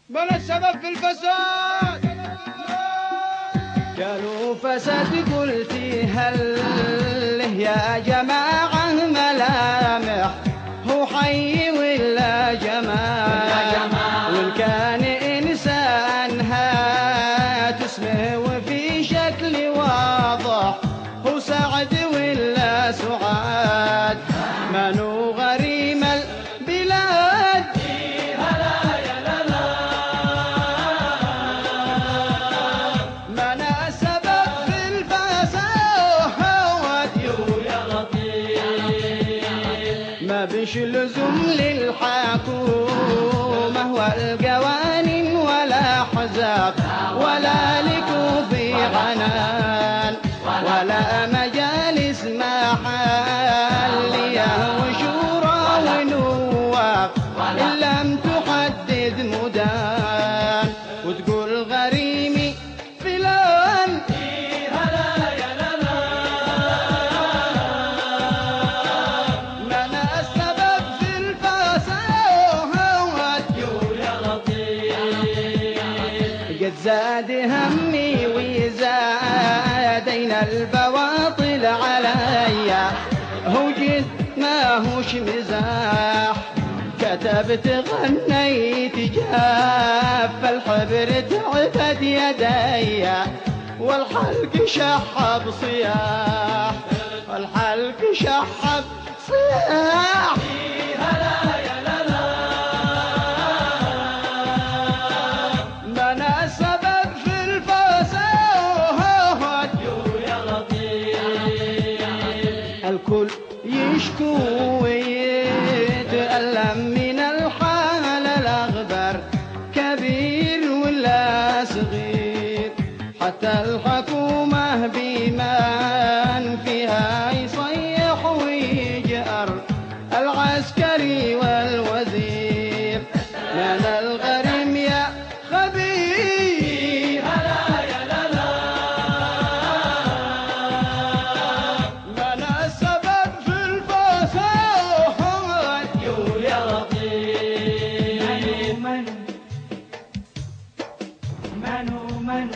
من السبب في الفساد؟ قالوا فساد قلتي هل يا جماعة ملامح هو حي ولا جمال؟ وإن كان إنسان هات اسمه وفي شكل واضح هو سعد ولا سعاد؟ منو غريم البلاد هلا يا للا. من السبب في الفساد يا لطيف. ما بش لزوم للحكومة والقوانين ولا حزاب ولا لكوفي عنان ولا مجالس محلية وشورى ونواب إن لم تحدد مدان وتقول غريمي فلان. هلا يا للا. من السبب في الفساد يا لطيف. قد زاد همي وزادينا البواطل عليا هو جد ما هوش مزاح كتبت غنيت جاف الحبر تعبت يدي والحلق شحب صياح والحلق شحب صياح. هلا يا للا. من السبب في الفساد يا لطيف. الكل يشكو ويتألم من الحال الأخبر كبير ولا صغير حتى الحكومة بمن فيها يصيح ويجأر العسكري والوزير. من الغريم يا خبير. هلا يا للا. من السبب في الفساد يا لطيف. من